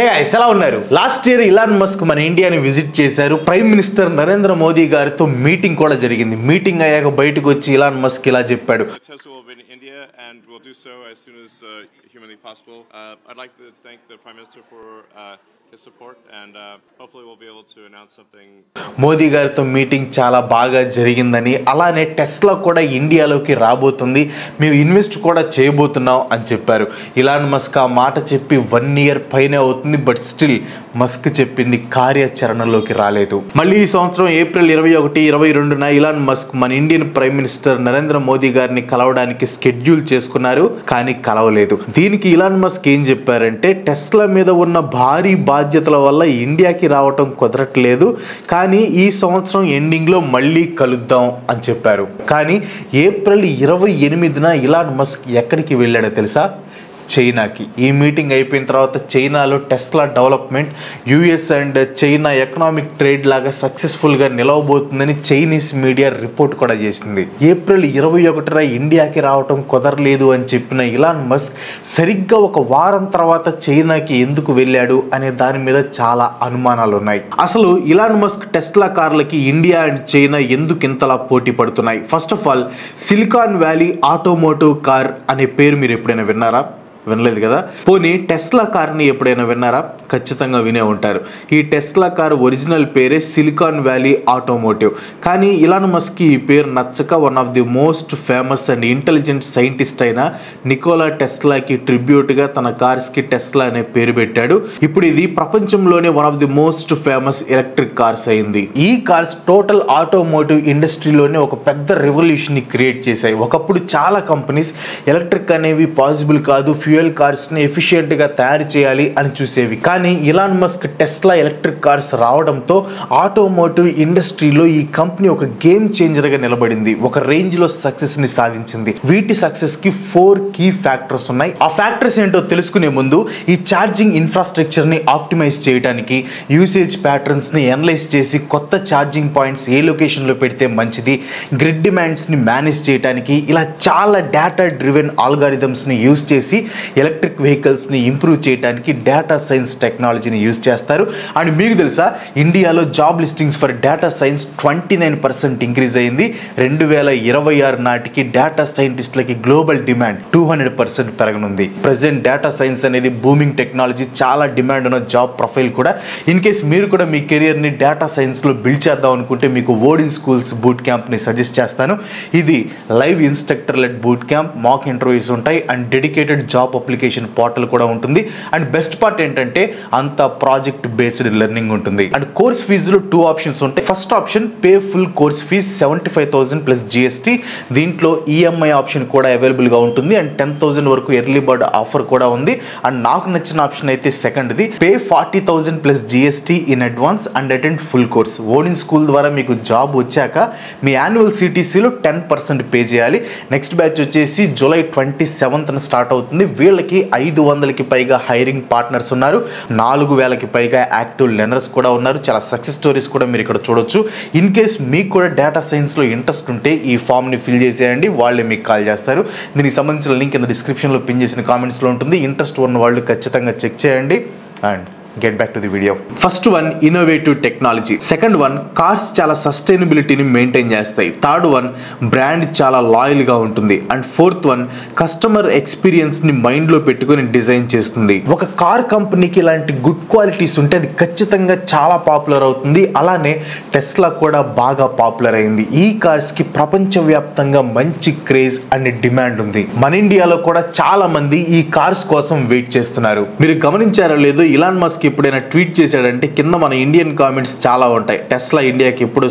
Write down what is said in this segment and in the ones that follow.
Hey guys, ఎలా ఉన్నారు? Last year Elon Musk మన ఇండియాని విజిట్ చేశారు. ప్రైమ్ మినిస్టర్ నరేంద్ర మోదీ గారితో మీటింగ్ కూడా జరిగింది. మీటింగ్ అయ్యాక బయటకు వచ్చి ఇలాన్ మస్క్ ఇలా చెప్పాడు. మోదీ గారితో మీటింగ్ చాలా బాగా జరిగిందని, అలానే టెస్లా కూడా ఇండియాలోకి రాబోతుంది, మేము ఇన్వెస్ట్ కూడా చేయబోతున్నాం అని చెప్పారు. ఇలాన్ మస్క్ ఆ మాట చెప్పి 1 ఇయర్ పైనే అవుతుంది. బట్ స్టిల్ మస్క్ చెప్పింది కార్యాచరణలోకి రాలేదు. మళ్ళీ ఈ సంవత్సరం ఏప్రిల్ 21, 22న ఇలాన్ మస్క్ మన Indian prime minister Narendra Modi గారిని కలవడానికి షెడ్యూల్ చేసుకున్నారు, కానీ కలవలేదు. దీనికి ఇలాన్ మస్క్ ఏం చెప్పారంటే, టెస్లా మీద ఉన్న భారీ బాధ్యతల వల్ల ఇండియాకి రావటం కుదరట్లేదు, కానీ ఈ సంవత్సరం ఎండింగ్లో మళ్ళీ కలుద్దాం అని చెప్పారు. కానీ ఏప్రిల్ 28న ఇలాన్ మస్క్ ఎక్కడికి వెళ్ళాడో తెలుసా? చైనాకి. ఈ మీటింగ్ అయిపోయిన తర్వాత చైనాలో Tesla development US and China economic trade లాగా సక్సెస్ఫుల్గా నిలవబోతుందని చైనీస్ మీడియా రిపోర్ట్ కూడా చేసింది. ఏప్రిల్ 21న ఇండియాకి రావటం కుదరలేదు అని చెప్పిన ఇలాన్ మస్క్ సరిగ్గా ఒక వారం తర్వాత చైనాకి ఎందుకు వెళ్ళాడు అనే దాని మీద చాలా అనుమానాలు ఉన్నాయి. అసలు ఇలాన్ మస్క్ టెస్లా కార్లకి ఇండియా అండ్ చైనా ఎందుకు ఇంతలా పోటీ పడుతున్నాయి? First of all, silicon valley automotive car అనే పేరు మీరు ఎప్పుడైనా విన్నారా? వినలేదు కదా. పోనీ టెస్లా కార్ని ఎప్పుడైనా విన్నారా? ఖచ్చితంగా వినే ఉంటారు. ఈ టెస్లా కార్ ఒరిజినల్ పేరే సిలికాన్ వ్యాలీ ఆటోమోటివ్. కానీ ఇలాన్ మస్క్ ఈ పేరు నచ్చక one of the most famous and intelligent scientist అయిన నికోలా టెస్లాకి ట్రిబ్యూట్గా తన కార్స్కి టెస్లా అనే పేరు పెట్టాడు. ఇప్పుడు ఇది ప్రపంచంలోనే one of the most famous electric cars అయింది. ఈ కార్స్ టోటల్ ఆటోమోటివ్ ఇండస్ట్రీలోనే ఒక పెద్ద రెవల్యూషన్ని క్రియేట్ చేశాయి. ఒకప్పుడు చాలా కంపెనీస్ ఎలక్ట్రిక్ అనేవి పాసిబుల్ కాదు, ఫ్యూయల్ కార్స్ని ఎఫిషియెంట్గా తయారు చేయాలి అని చూసేవి. కానీ ఇలాన్ మస్క్ టెస్లా ఎలక్ట్రిక్ కార్స్ రావడంతో ఆటోమోటివ్ ఇండస్ట్రీలో ఈ కంపెనీ ఒక గేమ్ చేంజర్గా నిలబడింది, ఒక రేంజ్లో సక్సెస్ని సాధించింది. వీటి సక్సెస్కి 4 కీ ఫ్యాక్టర్స్ ఉన్నాయి. ఆ ఫ్యాక్టర్స్ ఏంటో తెలుసుకునే ముందు ఈ ఛార్జింగ్ ఇన్ఫ్రాస్ట్రక్చర్ని ఆప్టిమైజ్ చేయడానికి, యూసేజ్ ప్యాటర్న్స్ని అనలైజ్ చేసి కొత్త ఛార్జింగ్ పాయింట్స్ ఏ లొకేషన్లో పెడితే మంచిది, గ్రిడ్ డిమాండ్స్ని మేనేజ్ చేయడానికి, ఇలా చాలా డేటా డ్రివెన్ ఆల్గారిథమ్స్ని యూజ్ చేసి ఎలక్ట్రిక్ వెహికల్స్ని ఇంప్రూవ్ చేయడానికి డేటా సైన్స్ టెక్నాలజీని యూజ్ చేస్తారు. అండ్ మీకు తెలుసా, ఇండియాలో job listings for data science 29% increase అయింది. 2026 నాటికి డేటా సైంటిస్టులకి గ్లోబల్ డిమాండ్ 200% పెరగనుంది. ప్రజెంట్ డేటా సైన్స్ అనేది బూమింగ్ టెక్నాలజీ, చాలా డిమాండ్ ఉన్న జాబ్ ప్రొఫైల్ కూడా. ఇన్ కేస్ మీరు కూడా మీ కెరియర్ని డేటా సైన్స్లో బిల్డ్ చేద్దాం అనుకుంటే మీకు ఓడిన్ స్కూల్స్ బూట్ క్యాంప్ని సజెస్ట్ చేస్తాను. ఇది live instructor led boot camp, mock interviews ఉంటాయి and dedicated job application portal కూడా ఉంటుంది. అండ్ బెస్ట్ పార్ట్ ఏంటంటే అంత ప్రాజెక్ట్ బేస్డ్ లెర్నింగ్ ఉంటుంది. అండ్ కోర్స్ ఫీజులో 2 ఆప్షన్స్ ఉంటాయి. First option pay full course fee 75,000 plus GST. దీంట్లో ఈఎంఐ ఆప్షన్ కూడా అవైలబుల్గా ఉంటుంది అండ్ 10,000 వరకు ఎర్లీ బర్డ్ ఆఫర్ కూడా ఉంది. అండ్ నాకు నచ్చిన ఆప్షన్ అయితే సెకండ్ది, pay 40,000 plus GST in advance and attend full course. Odin school ద్వారా మీకు జాబ్ వచ్చాక మీ యాన్యువల్ సిటీసీలో 10% పే చేయాలి. నెక్స్ట్ బ్యాచ్ వచ్చేసి జూలై 27న స్టార్ట్ అవుతుంది. వీళ్ళకి 500కి పైగా హైరింగ్ పార్ట్నర్స్ ఉన్నారు, 4,000కి పైగా యాక్టివ్ లెర్నర్స్ కూడా ఉన్నారు. చాలా సక్సెస్ స్టోరీస్ కూడా మీరు ఇక్కడ చూడొచ్చు. ఇన్ కేస్ మీకు కూడా డేటా సైన్స్లో ఇంట్రెస్ట్ ఉంటే ఈ ఫామ్ని ఫిల్ చేసేయండి, వాళ్ళే మీకు కాల్ చేస్తారు. దీనికి సంబంధించిన లింక్ కింద డిస్క్రిప్షన్లో పిన్ చేసిన కామెంట్స్లో ఉంటుంది. ఇంట్రెస్ట్ ఉన్న వాళ్ళు ఖచ్చితంగా చెక్ చేయండి. And get back to the video. First one, innovative technology. Second one, cars చాలా సస్టైనబిలిటీని మెయింటైన్ చేస్తాయి. థర్డ్ వన్, బ్రాండ్ చాలా లాయల్గా ఉంటుంది. అండ్ ఫోర్త్ వన్, కస్టమర్ ఎక్స్పీరియన్స్ని మైండ్లో పెట్టుకొని డిజైన్ చేస్తుంది. ఒక కార్ కంపెనీకి ఇలాంటి గుడ్ క్వాలిటీస్ ఉంటే అది ఖచ్చితంగా చాలా పాపులర్ అవుతుంది. అలానే టెస్లా కూడా బాగా పాపులర్ అయింది. ఈ కార్స్కి ప్రపంచవ్యాప్తంగా మంచి క్రేజ్ అండ్ డిమాండ్ ఉంది. మన ఇండియాలో కూడా చాలా మంది ఈ కార్స్ కోసం వెయిట్ చేస్తున్నారు. మీరు గమనించారో లేదో, ఇలాన్ మస్క్ ఎప్పుడైనా ట్వీట్ చేశాడంటే కింద మన ఇండియన్ కామెంట్స్ చాలా ఉంటాయి. టెస్లా ఇండియాకి ఎప్పుడు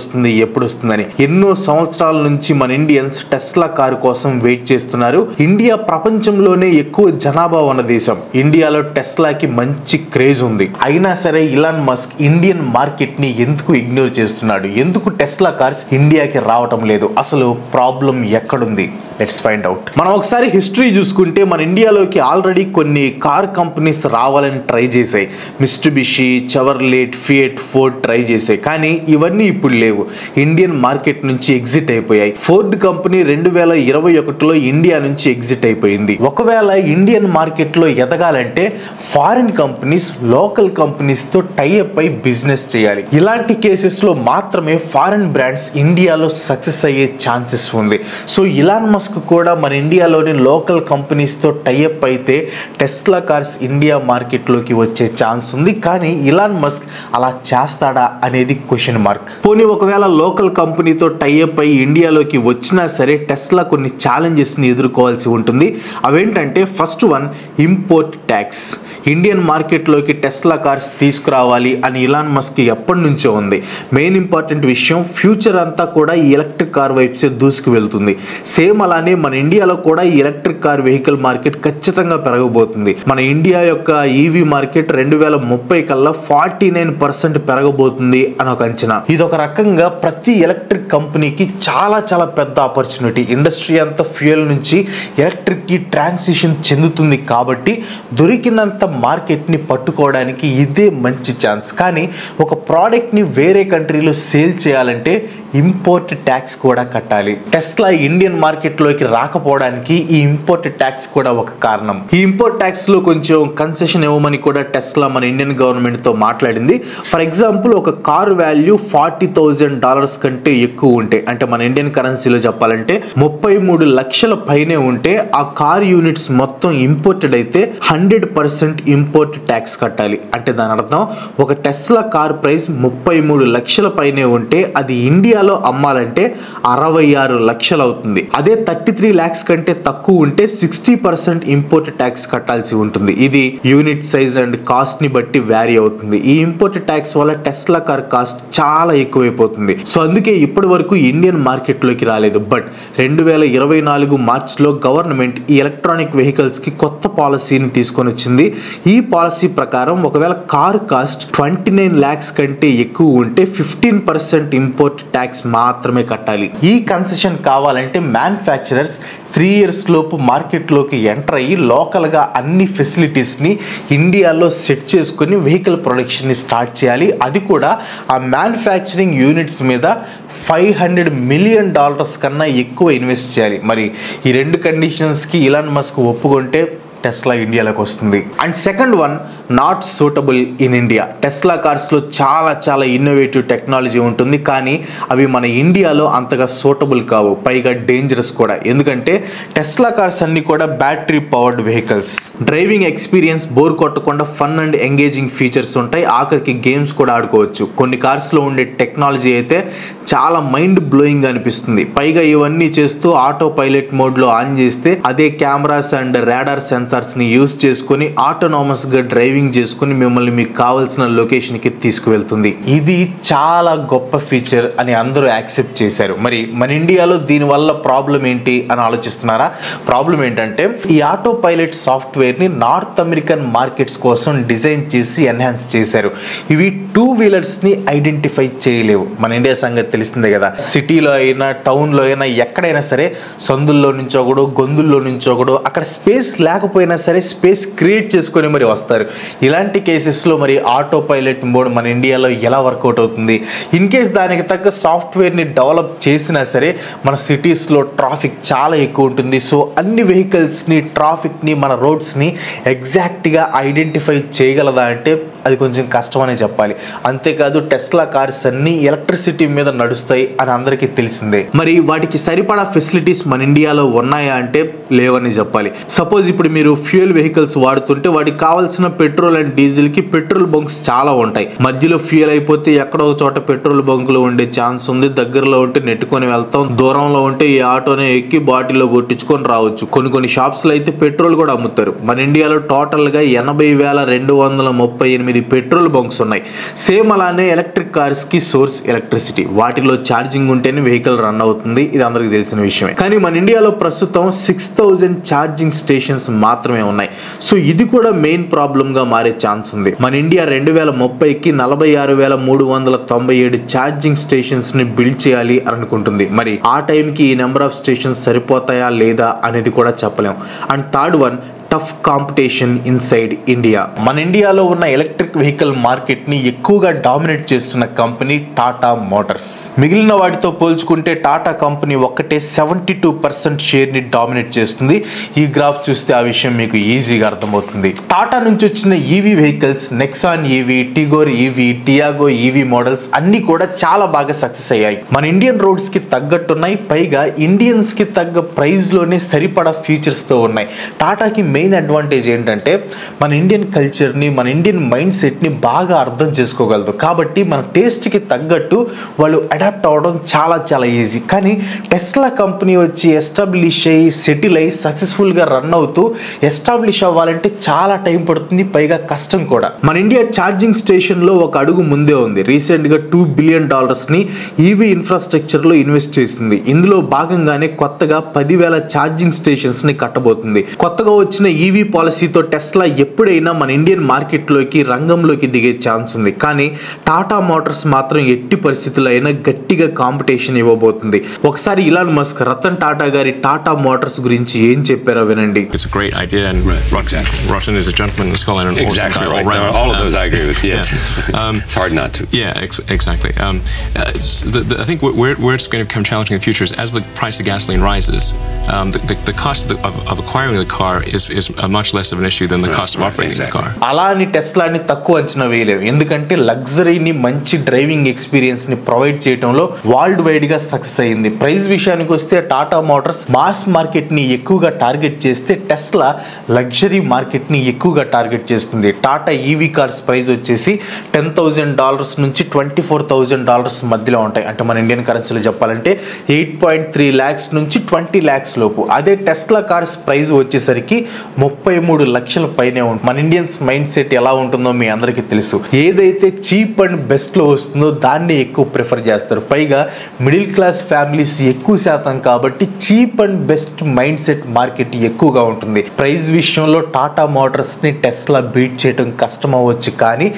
వస్తుందని. ఎన్నో సంవత్సరాల నుంచి మన ఇండియన్స్ టెస్లా కారు కోసం వెయిట్ చేస్తున్నారు. ఇండియా ప్రపంచంలోనే ఎక్కువ జనాభా ఉన్న దేశం. ఇండియాలో టెస్లాకి మంచి క్రేజ్ ఉంది. అయినా సరే ఇలాన్ మస్క్ ఇండియన్ మార్కెట్ ని ఎందుకు ఇగ్నోర్ చేస్తున్నాడు? ఎందుకు టెస్లా కార్స్ ఇండియాకి రావటం లేదు? అసలు ప్రాబ్లం ఎక్కడుంది? Let's find out. మనం ఒకసారి హిస్టరీ చూసుకుంటే మన ఇండియాలోకి ఆల్రెడీ కొన్ని కార్ కంపెనీస్ రావాలని ట్రై చేశాయి. Mitsubishi, Chevrolet, fiat, Ford try చేశాయి. కానీ ఇవన్నీ ఇప్పుడు లేవు, ఇండియన్ మార్కెట్ నుంచి ఎగ్జిట్ అయిపోయాయి. ఫోర్డ్ కంపెనీ 2021లో ఇండియా నుంచి ఎగ్జిట్ అయిపోయింది. ఒకవేళ ఇండియన్ మార్కెట్లో ఎదగాలంటే ఫారిన్ కంపెనీస్ లోకల్ కంపెనీస్తో టైఅప్ అయి బిజినెస్ చేయాలి. ఇలాంటి కేసెస్లో మాత్రమే ఫారిన్ బ్రాండ్స్ ఇండియాలో సక్సెస్ అయ్యే ఛాన్సెస్ ఉంది. సో ఇలాన్ మస్క్ కూడా మన ఇండియాలోని లోకల్ కంపెనీస్తో టైఅప్ అయితే టెస్లా కార్స్ ఇండియా మార్కెట్లోకి వచ్చే ఛాన్స్ ఉంది. కానీ ఇలాన్ మస్క్ అలా చేస్తాడా అనేది క్వశ్చన్ మార్క్. పోనీ ఒకవేళ లోకల్ కంపెనీతో టైఅప్ అయి ఇండియాలోకి వచ్చినా సరే టెస్లా కొన్ని ఛాలెంజెస్ని ఎదుర్కోవాల్సి ఉంటుంది. అవేంటంటే first one, import tax. Indian మార్కెట్లోకి టెస్లా కార్స్ తీసుకురావాలి అని ఇలాన్ మస్క్ ఎప్పటి నుంచో ఉంది. మెయిన్ ఇంపార్టెంట్ విషయం, ఫ్యూచర్ అంతా కూడా ఈ ఎలక్ట్రిక్ కార్ వైపుసే దూసుకు వెళ్తుంది. సేమ్ అలానే మన ఇండియాలో కూడా ఈ ఎలక్ట్రిక్ కార్ వెహికల్ మార్కెట్ ఖచ్చితంగా పెరగబోతుంది. మన ఇండియా యొక్క ఈవీ మార్కెట్ 2030 కల్లా 49% పెరగబోతుంది అని ఒక అంచనా. ఇది ఒక రకంగా ప్రతి ఎలక్ట్రిక్ కంపెనీకి చాలా చాలా పెద్ద ఆపర్చునిటీ. ఇండస్ట్రీ అంతా ఫ్యూయల్ నుంచి ఎలక్ట్రిక్కి ట్రాన్సిషన్ చెందుతుంది కాబట్టి దొరికినంత మార్కెట్ని పట్టుకోవడానికి ఇదే మంచి ఛాన్స్. కానీ ఒక ప్రోడక్ట్ని వేరే కంట్రీలో సేల్ చేయాలంటే ఇంపోర్ట్ ట్యాక్స్ కూడా కట్టాలి. టెస్లా ఇండియన్ మార్కెట్లోకి రాకపోవడానికి ఈ ఇంపోర్ట్ ట్యాక్స్ కూడా ఒక కారణం. ఈ ఇంపోర్ట్ ట్యాక్స్లో కొంచెం కన్సెషన్ ఇవ్వమని కూడా టెస్లా మన ఇండియన్ గవర్నమెంట్తో మాట్లాడింది. ఫర్ ఎగ్జాంపుల్, ఒక కార్ వాల్యూ $40,000 కంటే ఎక్కువ ఉంటే, అంటే మన ఇండియన్ కరెన్సీలో చెప్పాలంటే 33 లక్షల పైనే ఉంటే ఆ కార్ యూనిట్స్ మొత్తం ఇంపోర్టెడ్ అయితే 100% ఇంపోర్ట్ ట్యాక్స్ కట్టాలి. అంటే దాని అర్థం, ఒక టెస్లా కార్ ప్రైస్ 33 లక్షల పైనే ఉంటే అది ఇండియాలో అమ్మాలంటే 66 లక్షలు అవుతుంది. అదే 33 lakhs కంటే తక్కువ ఉంటే 60% ఇంపోర్ట్ ట్యాక్స్ కట్టాల్సి ఉంటుంది. ఇది యూనిట్ సైజ్ అండ్ కాస్ట్ ని బట్టి వ్యారీ అవుతుంది. ఈ ఇంపోర్ట్ ట్యాక్స్ వల్ల టెస్లా కార్ కాస్ట్ చాలా ఎక్కువైపోతుంది. సో అందుకే ఇప్పటి వరకు ఇండియన్ మార్కెట్ లోకి రాలేదు. బట్ 2024 మార్చ్లో గవర్నమెంట్ ఈ ఎలక్ట్రానిక్ వెహికల్స్ కి కొత్త పాలసీని తీసుకొని వచ్చింది. ఈ పాలసీ ప్రకారం ఒకవేళ కార్ కాస్ట్ 29 lakhs కంటే ఎక్కువ ఉంటే 15% ఇంపోర్ట్ ట్యాక్స్ మాత్రమే కట్టాలి. ఈ కన్సెషన్ కావాలంటే మ్యానుఫ్యాక్చరర్స్ 3 years లోపు మార్కెట్లోకి ఎంటర్ అయ్యి లోకల్గా అన్ని ఫెసిలిటీస్ని ఇండియాలో సెట్ చేసుకుని వెహికల్ ప్రొడక్షన్ని స్టార్ట్ చేయాలి. అది కూడా ఆ మ్యానుఫ్యాక్చరింగ్ యూనిట్స్ మీద $500 million కన్నా ఎక్కువ ఇన్వెస్ట్ చేయాలి. మరి ఈ రెండు కండిషన్స్కి ఇలాన్ మస్క్ ఒప్పుకుంటే టెస్లా ఇండియాలోకి వస్తుంది. And second one, not suitable in India. Tesla కార్స్లో చాలా చాలా ఇన్నోవేటివ్ టెక్నాలజీ ఉంటుంది, కానీ అవి మన ఇండియాలో అంతగా సూటబుల్ కావు, పైగా డేంజరస్ కూడా. ఎందుకంటే టెస్లా కార్స్ అన్ని కూడా battery powered vehicles. Driving experience bore కొట్టకుండా ఫన్ అండ్ ఎంగేజింగ్ ఫీచర్స్ ఉంటాయి. ఆఖరికి గేమ్స్ కూడా ఆడుకోవచ్చు. కొన్ని కార్స్లో ఉండే టెక్నాలజీ అయితే చాలా మైండ్ బ్లోయింగ్ అనిపిస్తుంది. పైగా ఇవన్నీ చేస్తూ ఆటో పైలట్ మోడ్లో ఆన్ చేస్తే అదే కెమెరాస్ అండ్ రాడార్ సెన్సార్స్ని యూజ్ చేసుకుని ఆటోనామస్గా డ్రైవింగ్ చేసుకుని మిమ్మల్ని మీకు కావాల్సిన లొకేషన్కి తీసుకువెళ్తుంది. ఇది చాలా గొప్ప ఫీచర్ అని అందరూ యాక్సెప్ట్ చేశారు. మరి మన ఇండియాలో దీనివల్ల ప్రాబ్లం ఏంటి అని ఆలోచిస్తున్నారా? ప్రాబ్లం ఏంటంటే ఈ ఆటో పైలట్ సాఫ్ట్వేర్ని నార్త్ అమెరికన్ మార్కెట్స్ కోసం డిజైన్ చేసి ఎన్హాన్స్ చేశారు. ఇవి 2 wheelersని ఐడెంటిఫై చేయలేవు. మన ఇండియా సంగతి తెలిసిందే కదా. సిటీలో అయినా టౌన్లో అయినా ఎక్కడైనా సరే సందుల్లో నుంచో ఒకడు, గొంతుల్లో నుంచో ఒకడు, అక్కడ స్పేస్ లేకపోయినా సరే స్పేస్ క్రియేట్ చేసుకొని మరి వస్తారు. ఇలాంటి కేసెస్లో మరి ఆటో పైలట్ మోడ్ మన ఇండియాలో ఎలా వర్కౌట్ అవుతుంది? ఇన్ కేస్ దానికి తగ్గ సాఫ్ట్వేర్ని డెవలప్ చేసినా సరే మన సిటీస్లో ట్రాఫిక్ చాలా ఎక్కువ ఉంటుంది. సో అన్ని వెహికల్స్ని, ట్రాఫిక్ని, మన రోడ్స్ని ఎగ్జాక్ట్గా ఐడెంటిఫై చేయగలదా అంటే అది కొంచెం కష్టమనే చెప్పాలి. అంతేకాదు టెస్లా కార్స్ అన్ని ఎలక్ట్రిసిటీ మీద నడుస్తాయి అని అందరికీ తెలిసిందే. మరి వాటికి సరిపడా ఫెసిలిటీస్ మన ఇండియాలో ఉన్నాయా అంటే లేవని చెప్పాలి. సపోజ్ ఇప్పుడు మీరు ఫ్యూయల్ వెహికల్స్ వాడుతుంటే వాటికి కావాల్సిన పెట్రోల్ అండ్ డీజిల్ కి పెట్రోల్ బంక్స్ చాలా ఉంటాయి. మధ్యలో ఫ్యూయల్ అయిపోతే ఎక్కడో ఒక చోట పెట్రోల్ బంకులు ఉండే ఛాన్స్ ఉంది. దగ్గరలో ఉంటే నెట్టుకొని వెళ్తాం, దూరంలో ఉంటే ఈ ఆటోనే ఎక్కి బాటిల్లో కొట్టించుకొని రావచ్చు. కొన్ని షాప్స్ లో అయితే పెట్రోల్ కూడా అమ్ముతారు. మన ఇండియాలో టోటల్ గా 80,238 పెట్రోల్ బంక్స్ ఉన్నాయి. సేమ్ అలానే ఎలక్ట్రిక్ కార్స్ కి సోర్స్ ఎలక్ట్రిసిటీ, వాటిలో ఛార్జింగ్ ఉంటేనే వెహికల్ రన్ అవుతుంది. ఇది అందరికి తెలిసిన విషయమే. కానీ మన ఇండియాలో ప్రస్తుతం 6,000 ఛార్జింగ్ స్టేషన్స్ మాత్రమే ఉన్నాయి. సో ఇది కూడా మెయిన్ ప్రాబ్లమ్ గా మారే ఛాన్స్ ఉంది. మన ఇండియా 2030కి 46,397 ఛార్జింగ్ స్టేషన్స్ ని బిల్డ్ చేయాలి అని అనుకుంటుంది. మరి ఆ టైంకి ఈ నెంబర్ ఆఫ్ స్టేషన్స్ సరిపోతాయా లేదా అనేది కూడా చెప్పలేం. And third one, tough competition inside India. మన ఇండియాలో ఉన్న ఎలక్ట్రిక్ వెహికల్ మార్కెట్ ని ఎక్కువగా డామినేట్ చేస్తున్న కంపెనీ టాటా మోటార్స్. మిగిలిన వాటితో పోల్చుకుంటే టాటా కంపెనీ ఒక్కటే 72% షేర్ ని డామినేట్ చేస్తుంది. ఈ గ్రాఫ్ చూస్తే ఆ విషయం మీకు ఈజీగా అర్థమవుతుంది. టాటా నుంచి వచ్చిన EV vehicles, Nexon EV, Tigor EV, Tiago EV models అన్ని కూడా చాలా బాగా సక్సెస్ అయ్యాయి. మన ఇండియన్ రోడ్స్ కి తగ్గట్టున్నాయి, పైగా ఇండియన్స్ కి తగ్గ ప్రైస్ లోనే సరిపడా ఫీచర్స్ తో ఉన్నాయి. టాటాకి మెయిన్ అడ్వాంటేజ్ ఏంటంటే మన ఇండియన్ కల్చర్ని, మన ఇండియన్ మైండ్ సెట్ని బాగా అర్థం చేసుకోగలదు. కాబట్టి మన టేస్ట్కి తగ్గట్టు వాళ్ళు అడాప్ట్ అవ్వడం చాలా చాలా ఈజీ. కానీ టెస్లా కంపెనీ వచ్చి ఎస్టాబ్లిష్ అయ్యి సెటిల్ అయ్యి సక్సెస్ఫుల్గా రన్ అవుతూ ఎస్టాబ్లిష్ అవ్వాలంటే చాలా టైం పడుతుంది, పైగా కష్టం కూడా. మన ఇండియా ఛార్జింగ్ స్టేషన్లో ఒక అడుగు ముందే ఉంది. రీసెంట్గా $2 బిలియన్ ఈవీ ఇన్ఫ్రాస్ట్రక్చర్లో ఇన్వెస్ట్ చేసింది. ఇందులో భాగంగానే కొత్తగా 10,000 ఛార్జింగ్ స్టేషన్స్ని కట్టబోతుంది. కొత్తగా వచ్చిన ఈవీ పాలసీతో టెస్లా ఎప్పుడైనా మన ఇండియన్ మార్కెట్లోకి రంగంలోకి దిగే ఛాన్స్ ఉంది. కానీ టాటా మోటార్స్ మాత్రం ఎట్టి పరిస్థితుల్లో అయినా గట్టిగా కాంపిటీషన్ ఇవ్వబోతుంది. ఒకసారి ఇలాన్ మస్క్ రతన్ టాటా గారి టాటా మోటార్స్ గురించి ఏం చెప్పారో వినండి. It's a great idea, and Ratan is a gentleman in the scholar and exactly right. all, all of those I agree with. Yes, it's hard not to. Yeah, exactly. I think where it's going to become challenging in the future is as the price of gasoline rises, the cost of acquiring the car is much less of an issue than the cost of operating the car. అలా అని టెస్లాని తక్కువ అంచనా వేయలేవు. ఎందుకంటే లగ్జరీని, మంచి driving experience ని provide చేయడంలో world wide గా success అయింది. ప్రైస్ విషయానికి వస్తే టాటా మోటార్స్ మాస్ మార్కెట్ ని ఎక్కువగా టార్గెట్ చేస్తే టెస్లా లగ్జరీ మార్కెట్ ని ఎక్కువగా టార్గెట్ చేస్తుంది. టాటా ఈవీ కార్స్ ప్రైస్ వచ్చేసి $10,000 నుంచి $24,000 మధ్యలో ఉంటాయి. అంటే మన ఇండియన్ కరెన్సీలో చెప్పాలంటే 8.3 lakhs నుంచి 20 lakhs లోపు. అదే టెస్లా కార్స్ ప్రైస్ వచ్చేసరికి 33 లక్షల పైనే ఉంటుంది. మన ఇండియన్స్ మైండ్ సెట్ ఎలా ఉంటుందో మీ అందరికీ తెలుసు. ఏదైతే చీప్ అండ్ బెస్ట్ లో వస్తుందో దాన్ని ఎక్కువ ప్రిఫర్ చేస్తారు. పైగా మిడిల్ క్లాస్ ఫ్యామిలీస్ ఎక్కువ శాతం కాబట్టి cheap and best mind set market ఎక్కువగా ఉంటుంది. ప్రైస్ విషయంలో టాటా మోటార్స్ ని టెస్లా బీట్ చేయడం కష్టం అవ్వచ్చు, కానీ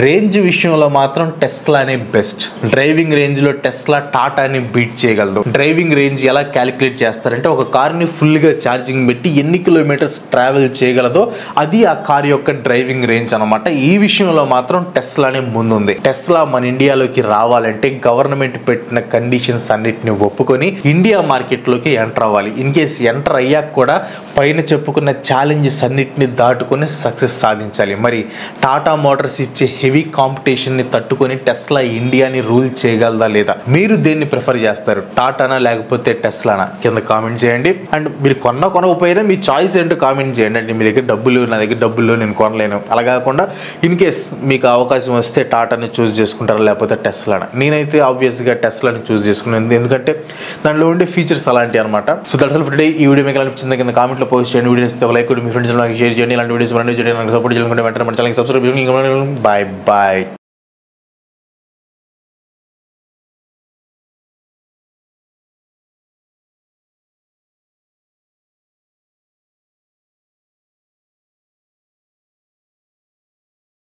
రేంజ్ విషయంలో మాత్రం టెస్లానే బెస్ట్. డ్రైవింగ్ రేంజ్ లో టెస్లా టాటాని బీట్ చేయగలదు. డ్రైవింగ్ రేంజ్ ఎలా క్యాలిక్యులేట్ చేస్తారంటే ఒక కార్ని ఫుల్ గా ఛార్జింగ్ పెట్టి ఎన్ని కిలోమీటర్స్ ట్రావెల్ చేయగలదో అది ఆ కార్ యొక్క డ్రైవింగ్ రేంజ్ అనమాట. ఈ విషయంలో మాత్రం టెస్లానే ముందుంది. టెస్లా మన ఇండియాలోకి రావాలంటే గవర్నమెంట్ పెట్టిన కండిషన్స్ అన్నిటిని ఒప్పుకొని ఇండియా మార్కెట్ లోకి ఎంటర్ అవ్వాలి. ఇన్ కేస్ ఎంటర్ అయ్యాక కూడా పైన చెప్పుకున్న ఛాలెంజెస్ అన్నిటిని దాటుకొని సక్సెస్ సాధించాలి. మరి టాటా మోటార్స్ ఇచ్చే హెవీ కాంపిటీషన్ ని తట్టుకొని టెస్లా ఇండియాని రూల్ చేయగలదా లేదా? మీరు దేన్ని ప్రిఫర్ చేస్తారు, టాటానా లేకపోతే టెస్లానా? కింద కామెంట్ చేయండి. అండ్ మీరు కొనకపోయినా మీ చాయిస్ ఏంటో కామెంట్ చేయండి. అంటే మీ దగ్గర డబ్బులు, నా దగ్గర డబ్బులు, నేను కొనలేను అలా కాకుండా ఇన్ కేస్ మీకు అవకాశం వస్తే టాటాని చూస్ చేసుకుంటారా లేకపోతే టెస్లానా? నేనైతే ఆబ్వియస్గా టెస్లాని చూస్ చేసుకున్నాను, ఎందుకంటే దాంట్లో ఉండే ఫీచర్స్ అలాంటివి అనమాట. So that's all for today. ఈ వీడియో మీకు అనిపించింది కింద కామెంట్లో పోస్ట్ చేయండి. వీడియో ఇస్తే లైక్ కొట్టి మీ ఫ్రెండ్స్ షేర్ చేయండి. ఇలాంటి వీడియోస్ చేయండి. వెంటనే మన ఛానల్కి సబ్స్క్రైబ్ చేయండి. Bye bye.